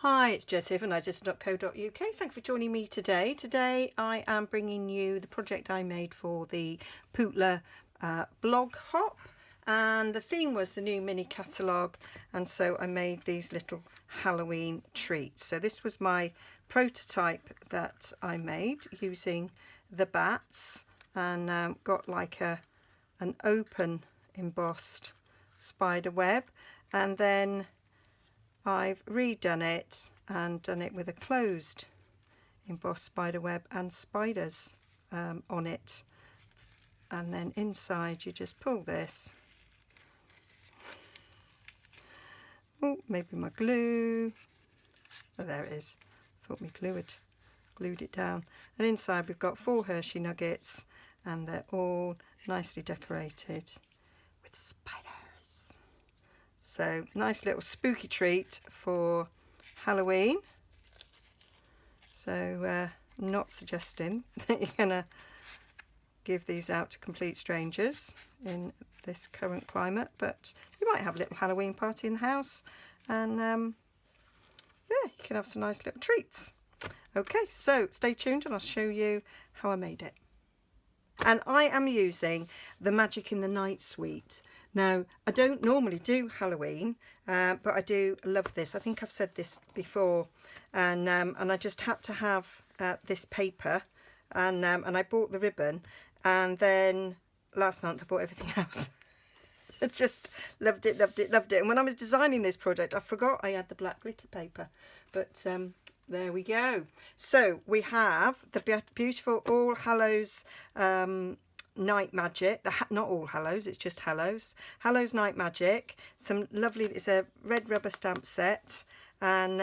Hi, it's Jess here from Nigezza.co.uk. Thanks for joining me today. Today I am bringing you the project I made for the Pootler blog hop, and the theme was the new mini catalogue, and so I made these little Halloween treats. So this was my prototype that I made using the bats, and got like an open embossed spider web, and then I've redone it and done it with a closed embossed spider web and spiders on it, and then inside you just pull this. Oh, maybe my glue. Oh, there it is. Thought my glue had glued it down. And inside we've got 4 Hershey Nuggets, and they're all nicely decorated with spiders. So nice little spooky treat for Halloween. So not suggesting that you're gonna give these out to complete strangers in this current climate, but you might have a little Halloween party in the house, and yeah, you can have some nice little treats. Okay, so stay tuned and I'll show you how I made it. And I am using the Magic in the Night suite. Now, I don't normally do Halloween, but I do love this. I think I've said this before, and I just had to have this paper, and I bought the ribbon, and then last month I bought everything else. I just loved it, loved it, loved it. And when I was designing this project, I forgot I had the black glitter paper, but there we go. So we have the beautiful All Hallows Night Magic, not All Hallows, it's just Hallows Night Magic. Some lovely, it's a red rubber stamp set, and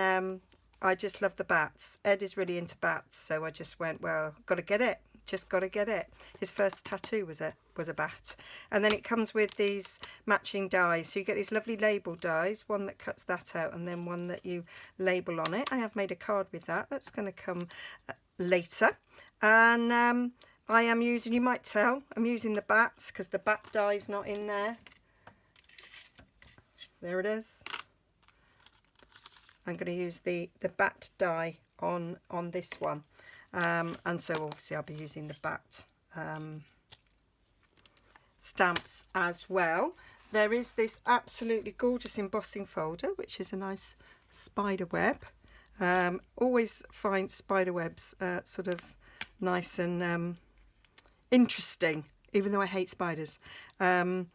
I just love the bats. Ed is really into bats, so I just went, well, got to get it, just got to get it. His first tattoo was a bat. And then it comes with these matching dies, so you get these lovely label dies, one that cuts that out and then one that you label on it. I have made a card with that, that's going to come later. And I am using, you might tell, I'm using the bats because the bat die's not in there. There it is. I'm going to use the bat die on this one. And so obviously I'll be using the bat stamps as well. There is this absolutely gorgeous embossing folder, which is a nice spider web. Always find spider webs sort of nice and interesting, even though I hate spiders. This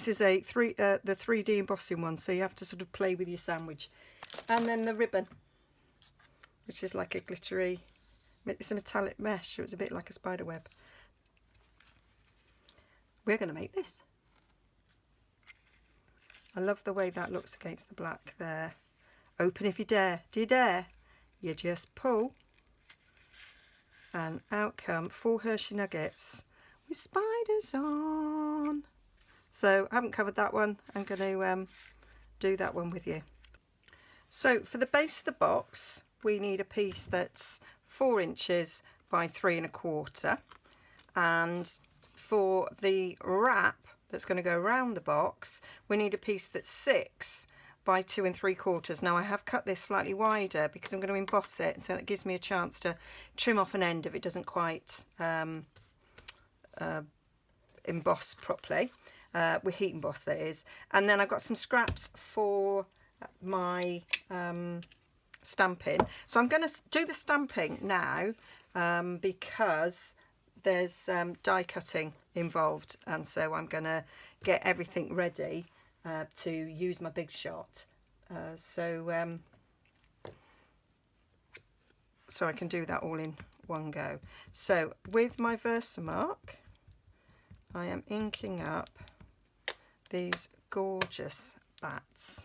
is the 3D embossing one, so you have to sort of play with your sandwich. And then the ribbon, which is like a glittery, it's a metallic mesh, so it's a bit like a spider web. We're going to make this. I love the way that looks against the black there. Open if you dare. Do you dare? You just pull, and out come 4 Hershey Nuggets with spiders on. So I haven't covered that one. I'm going to do that one with you. So for the base of the box, we need a piece that's 4 inches by 3 1/4, and for the wrap that's going to go around the box, we need a piece that's 6 by 2 3/4. Now I have cut this slightly wider because I'm going to emboss it, so that gives me a chance to trim off an end if it doesn't quite emboss properly, with heat emboss that is. And then I've got some scraps for my stamping, so I'm going to do the stamping now because there's die cutting involved, and so I'm going to get everything ready to use my big shot, so I can do that all in one go. So with my Versamark, I am inking up these gorgeous bats.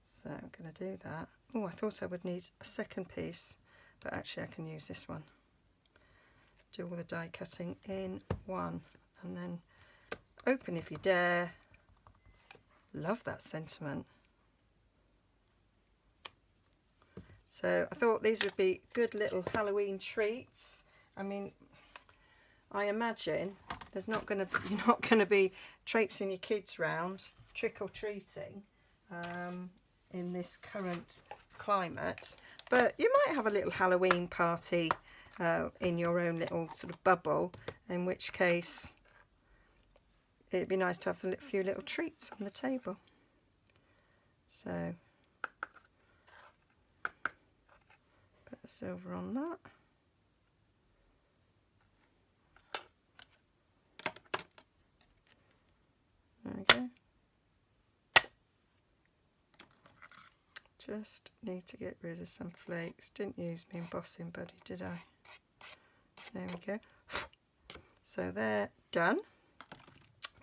So I'm going to do that. Oh, I thought I would need a second piece, but actually I can use this one. Do all the die cutting in one, and then open if you dare. Love that sentiment. So I thought these would be good little Halloween treats. I mean, I imagine you're not going to be traipsing your kids round trick or treating in this current climate, but you might have a little Halloween party in your own little sort of bubble, in which case it'd be nice to have a few little treats on the table. So put the silver on that. There we go. Just need to get rid of some flakes. Didn't use my embossing buddy, did I? There we go. So they're done.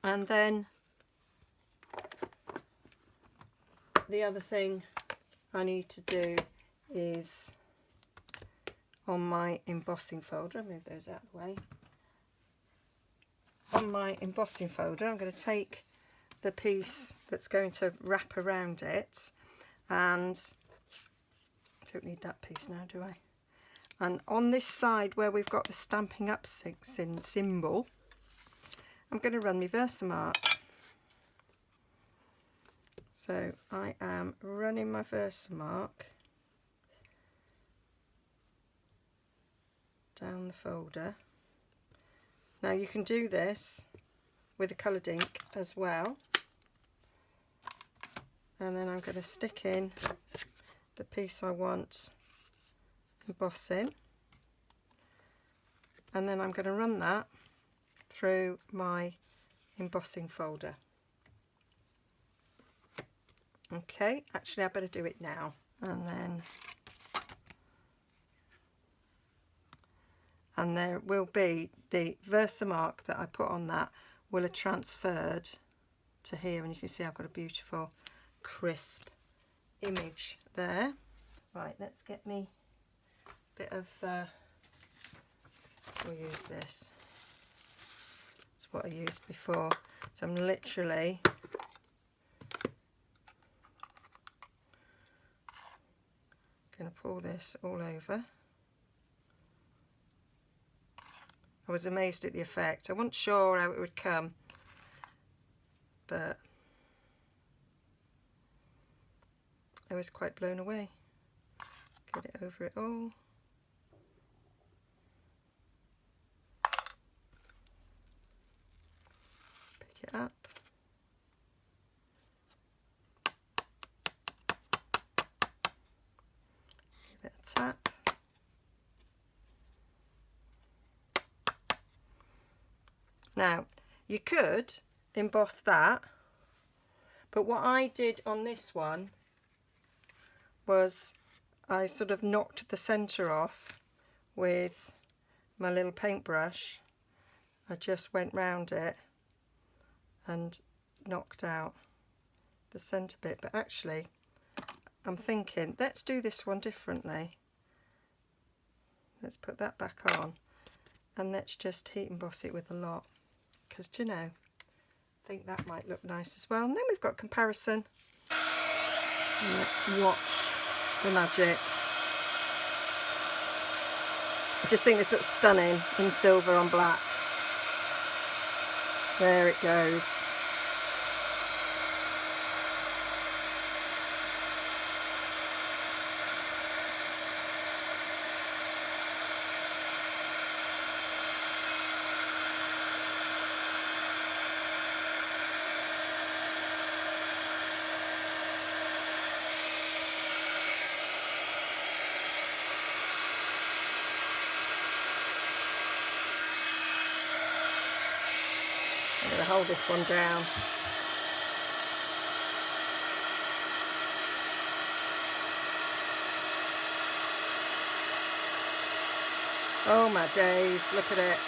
And then the other thing I need to do is on my embossing folder, move those out of the way. On my embossing folder, I'm going to take the piece that's going to wrap around it, and I don't need that piece now, do I? And on this side where we've got the Stampin' Up symbol, I'm going to run my Versamark. So I am running my Versamark down the folder. Now you can do this with a coloured ink as well. And then I'm going to stick in the piece I want embossing. And then I'm going to run that through my embossing folder. Okay, actually I better do it now. And there will be the Versamark that I put on that will have transferred to here, and you can see I've got a beautiful crisp image there. Right, let's get me a bit of we'll use this. It's what I used before. So I'm literally going to pour this all over. I was amazed at the effect. I wasn't sure how it would come, but I was quite blown away. Get it over it all. Pick it up. Give it a tap. Now, you could emboss that, but what I did on this one was I sort of knocked the centre off with my little paintbrush. I just went round it and knocked out the centre bit, but actually I'm thinking let's do this one differently. Let's put that back on and let's just heat emboss it with a lot, because do you know, I think that might look nice as well. And then we've got comparison. And let's watch the magic. I just think this looks stunning in silver on black. There it goes. I'm going to hold this one down. Oh my days, look at it.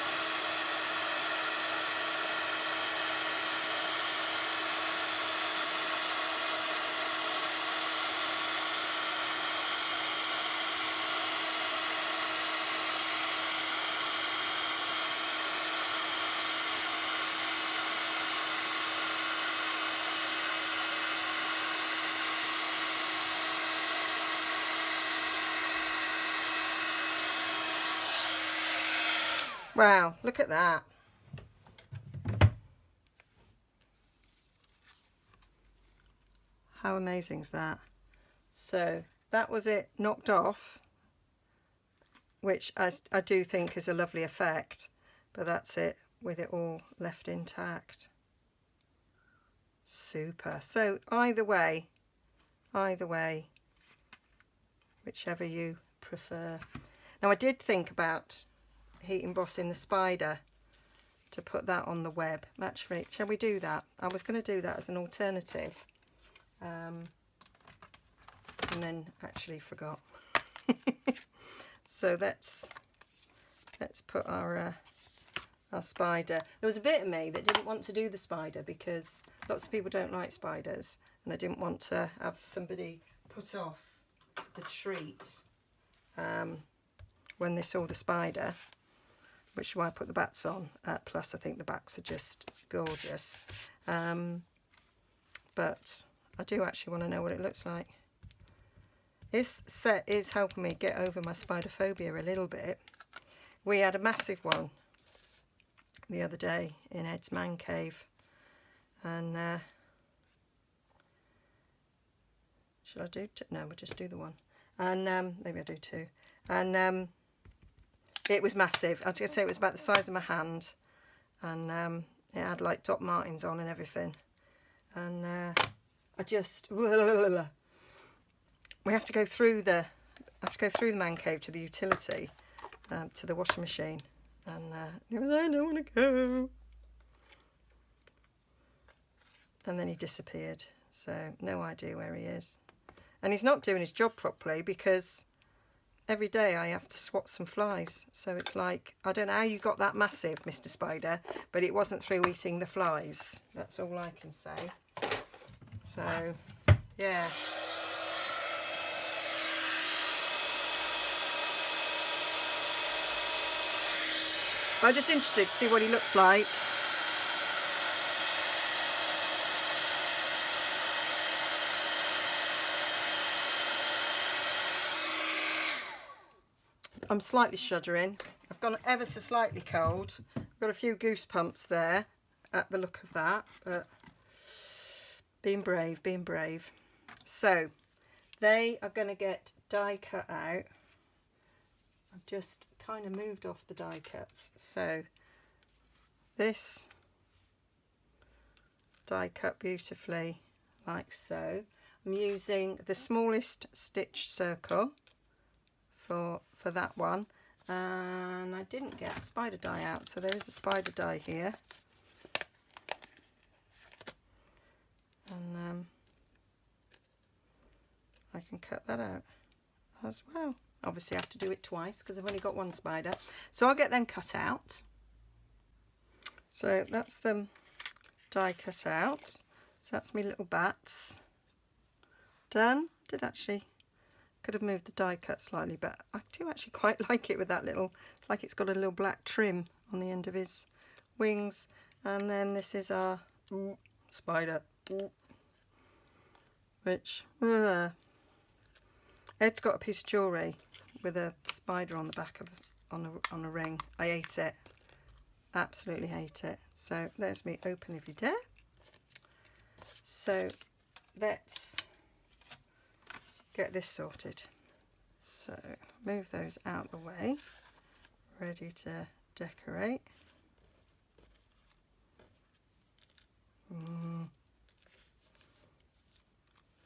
Wow, look at that. How amazing is that? So that was it knocked off, which I do think is a lovely effect, but that's it with it all left intact. Super. So either way, whichever you prefer. Now I did think about heat embossing the spider to put that on the web. Actually, shall we do that? I was going to do that as an alternative, and then actually forgot. So let's put our spider. There was a bit of me that didn't want to do the spider because lots of people don't like spiders, and I didn't want to have somebody put off the treat when they saw the spider, which is why I put the bats on. Plus I think the bats are just gorgeous, but I do actually want to know what it looks like. This set is helping me get over my spider phobia a little bit. We had a massive one the other day in Ed's man cave, and shall I do two? No, we'll just do the one, and maybe I'll do two. And it was massive. I was going to say it was about the size of my hand, and it had like Doc Martens on and everything, and I just we have to go through the man cave to the utility, to the washing machine, and he was, I don't want to go, and then he disappeared, so no idea where he is. And he's not doing his job properly because every day I have to swat some flies, so it's like, I don't know how you got that massive, Mr. Spider, but it wasn't through eating the flies. That's all I can say. So yeah. I'm just interested to see what he looks like. I'm slightly shuddering. I've gone ever so slightly cold. I've got a few goosebumps there at the look of that, but being brave, being brave. So they are going to get die cut out. I've just kind of moved off the die cuts, so this die cut beautifully like so. I'm using the smallest stitch circle for that one, and I didn't get a spider die out, so there is a spider die here, and I can cut that out as well. Obviously I have to do it twice because I've only got one spider, so I'll get them cut out. So that's them die cut out. So that's my little bats done. Could have moved the die cut slightly, but I do actually quite like it with that little, like it's got a little black trim on the end of his wings. And then this is our spider, which Ed's got a piece of jewellery with a spider on the back of on a ring. I hate it, absolutely hate it. So there's me open if you dare. So let's get this sorted. So move those out the way, ready to decorate.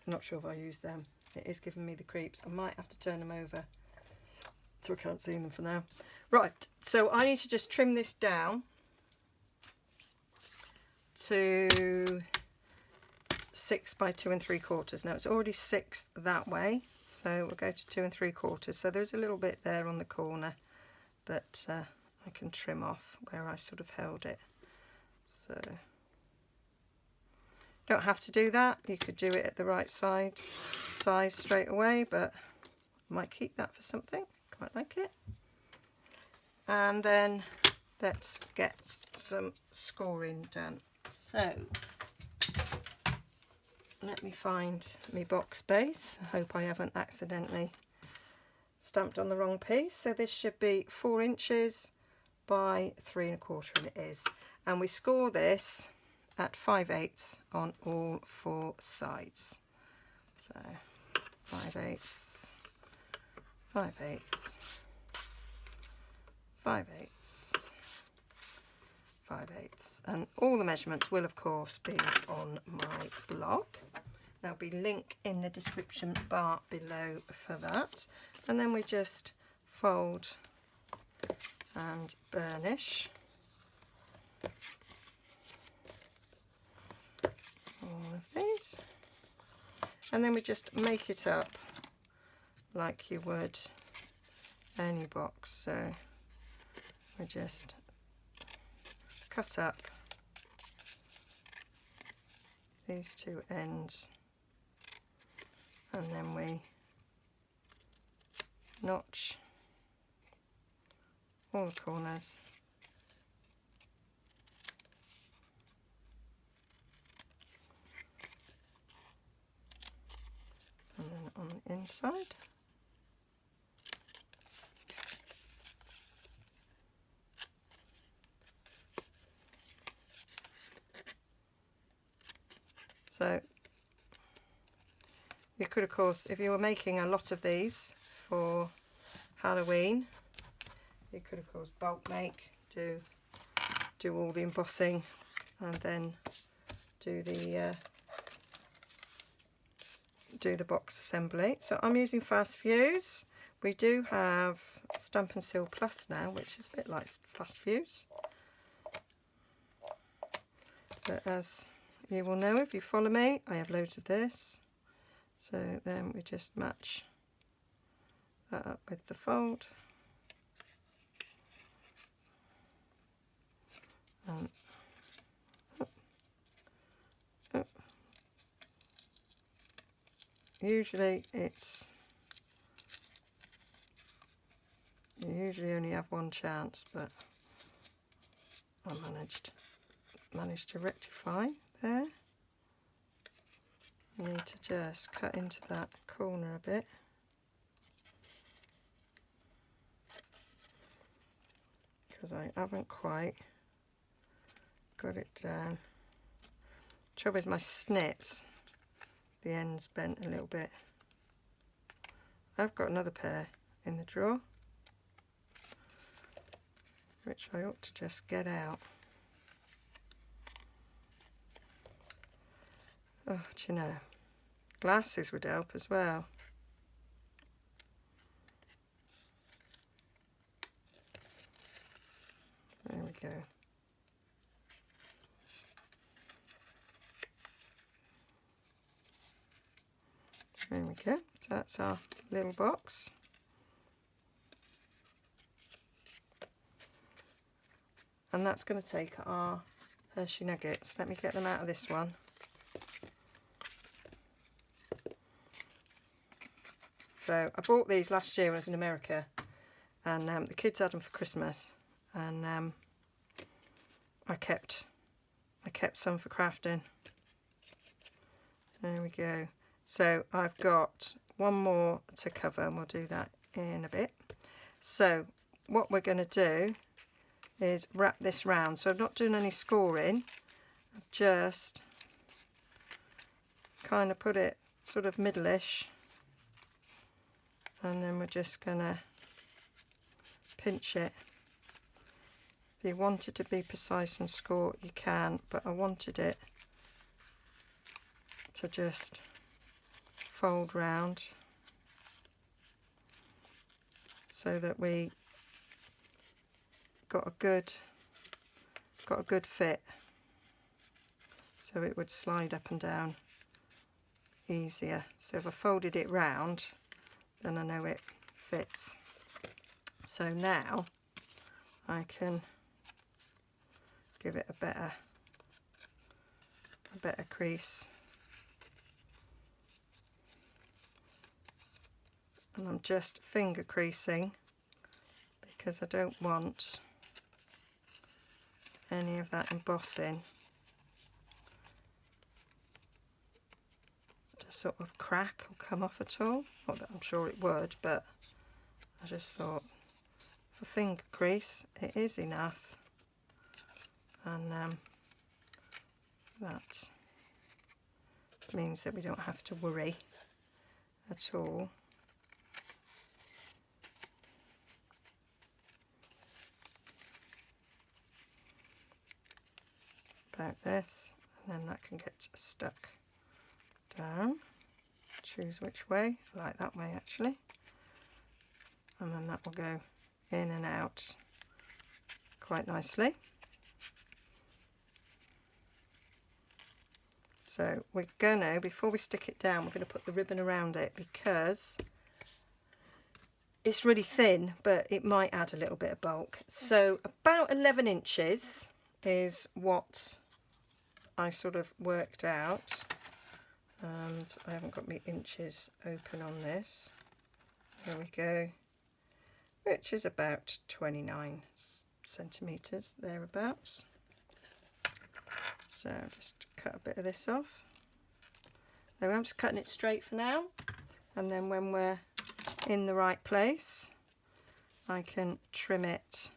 Not sure if I use them. It is giving me the creeps. I might have to turn them over so I can't see them for now. Right, so I need to just trim this down to 6 by 2 3/4. Now it's already 6 that way, so we'll go to 2 3/4. So there's a little bit there on the corner that I can trim off where I sort of held it. So don't have to do that. You could do it at the right size straight away, but I might keep that for something. Quite like it. And then let's get some scoring done. So let me find my box base. I hope I haven't accidentally stamped on the wrong piece. So this should be 4 inches by 3 1/4, and it is. And we score this at 5/8 on all 4 sides. So 5/8, 5/8, 5/8, 5/8, and all the measurements will of course be on my blog. There'll be a link in the description bar below for that. And then we just fold and burnish all of these, and then we just make it up like you would any box. So we just cut up these two ends, and then we notch all the corners, and then on the inside. So you could, of course, if you were making a lot of these for Halloween, you could of course bulk make, do all the embossing, and then do the box assembly. So I'm using Fast Fuse. We do have Stamp and Seal Plus now, which is a bit like Fast Fuse, but as you will know if you follow me, I have loads of this. So then we just match that up with the fold, and up, up. Usually you usually only have one chance, but I managed to rectify there. You need to just cut into that corner a bit, because I haven't quite got it down. Trouble is my snips, the end's bent a little bit. I've got another pair in the drawer, which I ought to just get out. Oh, do you know, glasses would help as well. There we go. There we go. So that's our little box. And that's going to take our Hershey Nuggets. Let me get them out of this one. So I bought these last year when I was in America, and the kids had them for Christmas, and I kept some for crafting. There we go. So I've got one more to cover, and we'll do that in a bit. So what we're going to do is wrap this round. So I'm not doing any scoring, I've just kind of put it sort of middle-ish, and then we're just going to pinch it. If you wanted to be precise and score, you can, but I wanted it to just fold round so that we got a good fit, so it would slide up and down easier. So if I folded it round, then I know it fits. So now I can give it a better crease, and I'm just finger creasing because I don't want any of that embossing to sort of crack or come off at all. Not that I'm sure it would, but I just thought for finger crease it is enough, and that means that we don't have to worry at all. About this, and then that can get stuck down. Choose which way. I like that way actually, and then that will go in and out quite nicely. So we're gonna, before we stick it down, we're going to put the ribbon around it because it's really thin, but it might add a little bit of bulk. So about 11 inches is what I sort of worked out, and I haven't got my inches open on this. There we go, which is about 29 centimetres thereabouts. So just cut a bit of this off. There, I'm just cutting it straight for now, and then when we're in the right place I can trim it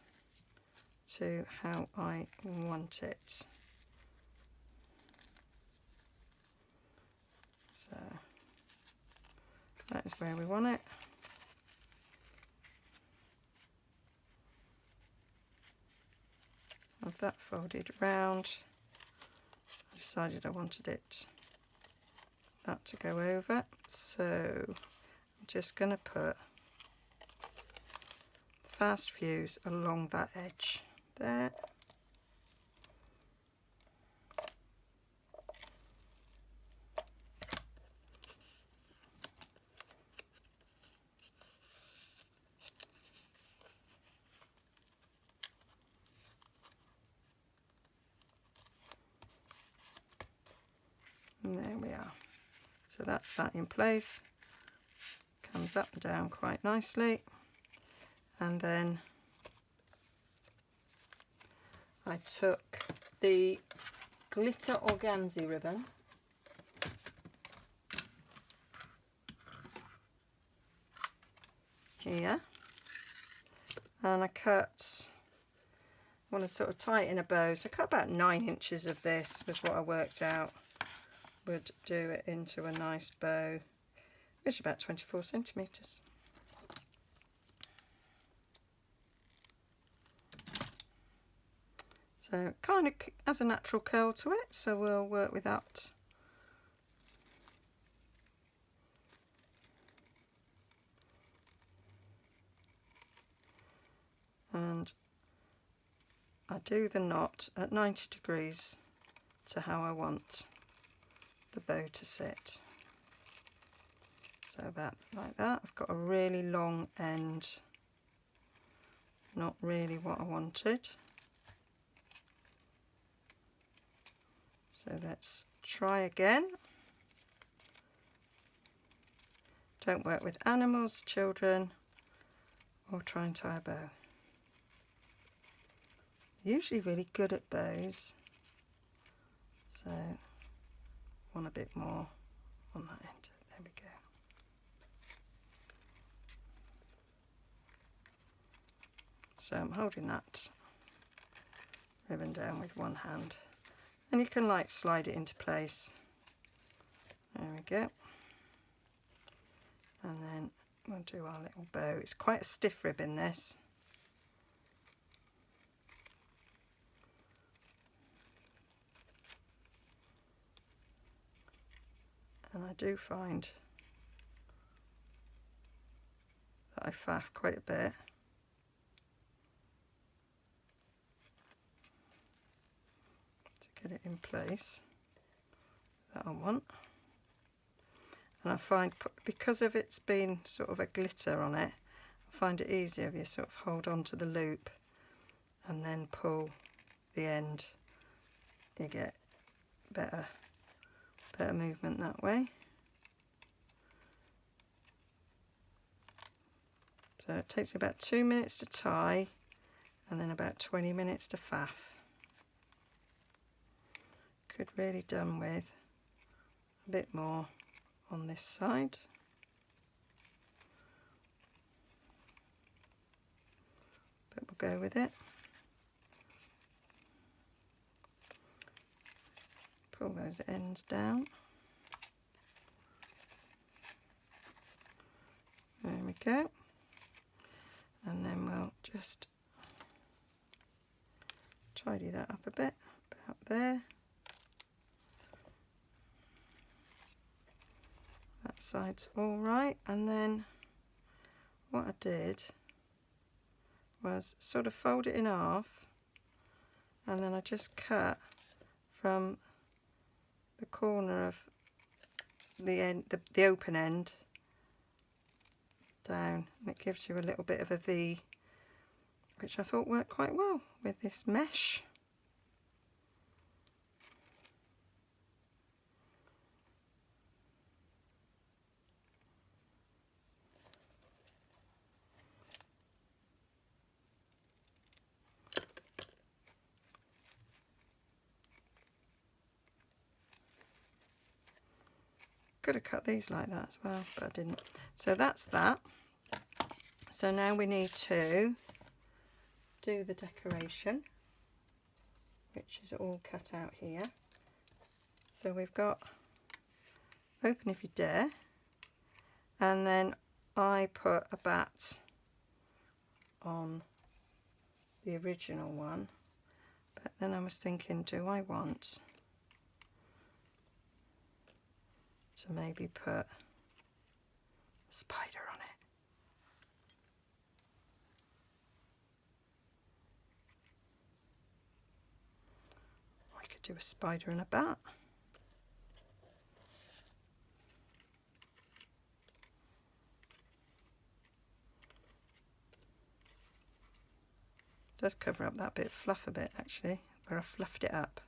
to how I want it. So that is where we want it. Have that folded round. I decided I wanted that to go over, so I'm just going to put fast fuse along that edge there. And there we are. So that's that in place. Comes up and down quite nicely. And then I took the glitter organza ribbon here, and I want to sort of tie it in a bow, so I cut about 9 inches of this, was what I worked out would do it into a nice bow, which is about 24 centimetres. So it kind of has a natural curl to it, so we'll work with that. And I do the knot at 90 degrees to how I want the bow to sit. So about like that. I've got a really long end, not really what I wanted. So let's try again. Don't work with animals, children, or try and tie a bow. Usually really good at bows, so want a bit more on that end. There we go. So I'm holding that ribbon down with one hand, and you can like slide it into place. There we go. And then we'll do our little bow. It's quite a stiff ribbon, this. And I do find that I faff quite a bit. To get it in place that I want. And I find, because of it's been sort of a glitter on it, I find it easier if you sort of hold on to the loop and then pull the end. You get better movement that way. So it takes me about 2 minutes to tie and then about 20 minutes to faff. Could really done with a bit more on this side. But we'll go with it. Pull those ends down. we go. And then we'll just tidy that up a bit, about there. That side's all right. And then what I did was sort of fold it in half, and then I just cut from the corner of the end, the open end, down, and it gives you a little bit of a V, which I thought worked quite well with this mesh. Could have cut these like that as well, but I didn't. So that's that. So now we need to do the decoration, which is all cut out here. So we've got open if you dare, and then I put a bat on the original one, but then I was thinking, do I want to maybe put a spider on it? I could do a spider and a bat. Does cover up that bit of fluff a bit actually, where I fluffed it up.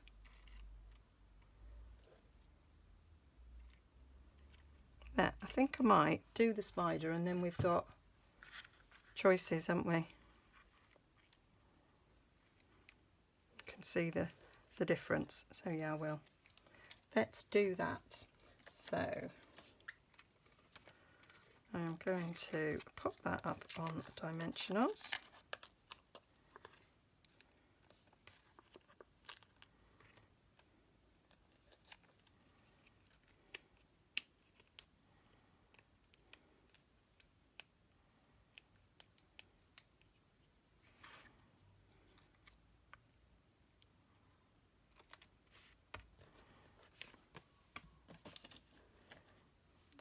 There, I think I might do the spider, and then we've got choices, haven't we? You can see the difference. So yeah, I will. Let's do that. So I'm going to pop that up on dimensionals.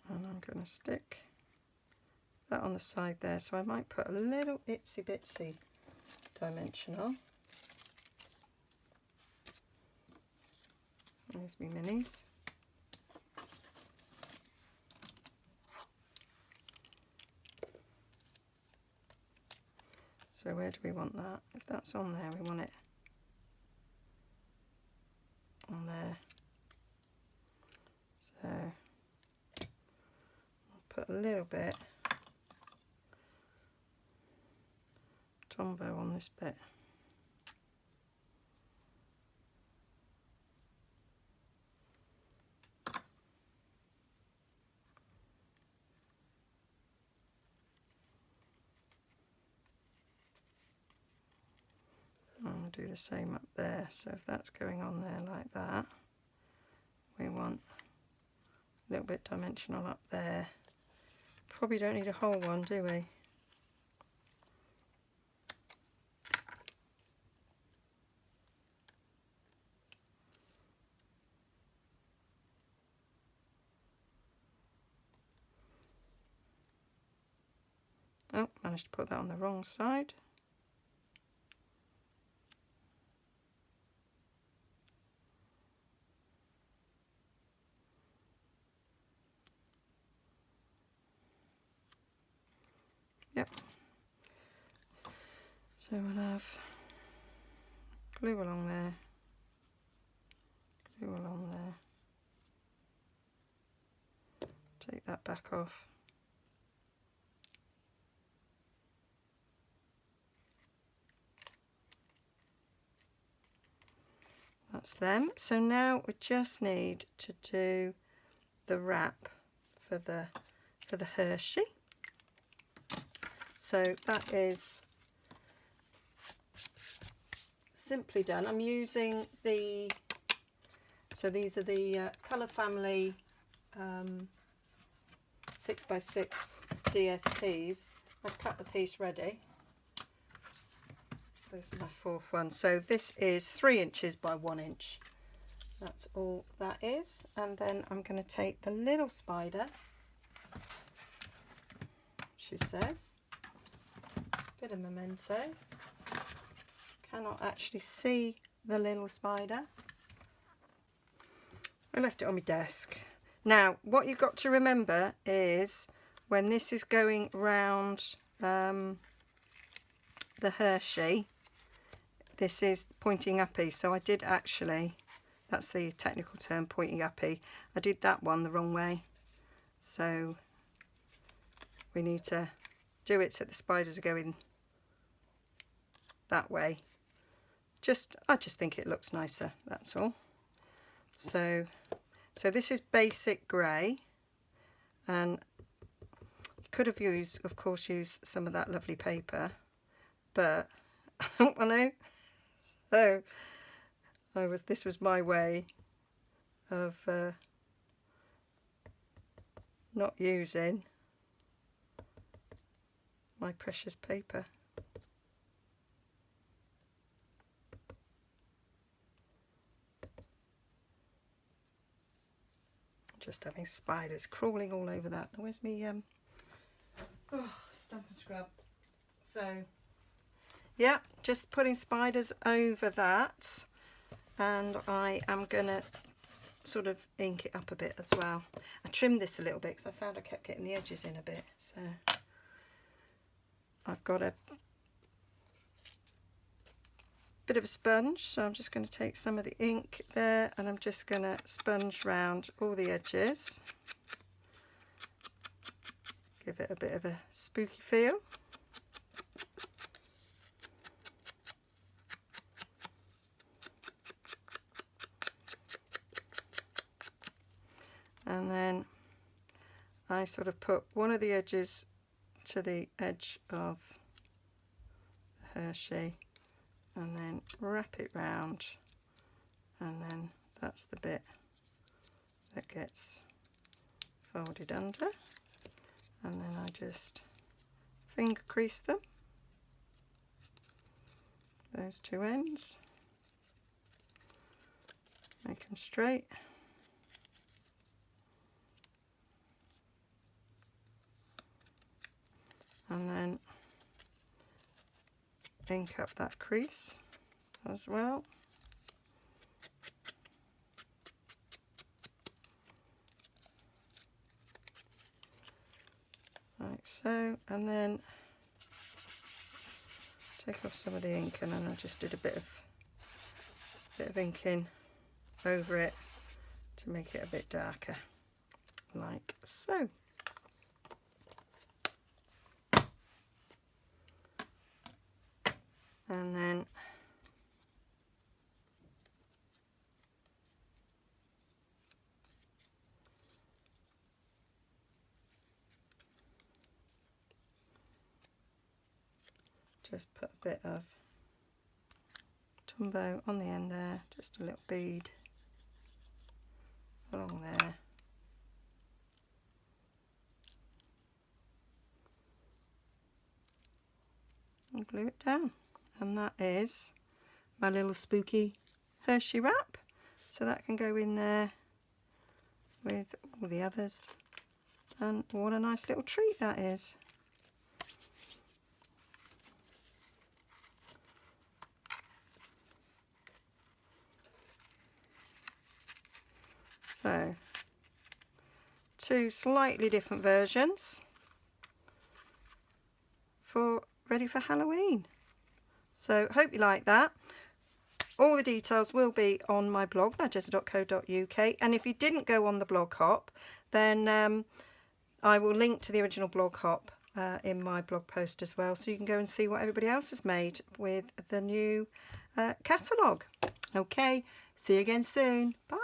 And I'm going to stick that on the side there, so I might put a little itsy bitsy dimensional. There's me minis. So where do we want that? If that's on there, we want it on there. So put a little bit Tombow on this bit. I'm going to do the same up there. So if that's going on there like that, we want a little bit dimensional up there. Probably don't need a whole one, do we? Oh, managed to put that on the wrong side. Yep. So we'll have glue along there, glue along there. Take that back off. That's them. So now we just need to do the wrap for the Hershey. So that is simply done. I'm using the, so these are the Colour Family 6x6 DSPs. I've cut the piece ready. So this is my fourth one. So this is 3 inches by 1 inch. That's all that is. And then I'm going to take the little spider, she says. Bit of memento. Cannot actually see the little spider. I left it on my desk. Now, what you've got to remember is when this is going round the Hershey, this is pointing uppy. So I did actually, that's the technical term, pointing uppy. I did that one the wrong way. So we need to do it so the spiders are going that way. I just think it looks nicer, that's all. So this is basic grey, and you could have used, of course, some of that lovely paper, but I don't want to. So this was my way of not using my precious paper. Just having spiders crawling all over that. Where's me stump and scrub? So yeah, just putting spiders over that, and I am gonna sort of ink it up a bit as well. I trimmed this a little bit because I found I kept getting the edges in a bit, so I've got a bit of a sponge, so I'm just going to take some of the ink there and I'm just going to sponge round all the edges, give it a bit of a spooky feel. And then I sort of put one of the edges to the edge of the Hershey and then wrap it round, and then that's the bit that gets folded under, and then I just finger crease them, those two ends, make them straight. And then ink up that crease as well. Like so, and then take off some of the ink, and then I just did a bit of inking over it to make it a bit darker, like so. And then just put a bit of Tombow on the end there, just a little bead along there. And glue it down. And that is my little spooky Hershey wrap. So that can go in there with all the others. And what a nice little treat that is. So, two slightly different versions ready for Halloween. So hope you like that. All the details will be on my blog, nigezza.co.uk, and if you didn't go on the blog hop, then I will link to the original blog hop in my blog post as well, so you can go and see what everybody else has made with the new catalogue. Okay, see you again soon. Bye.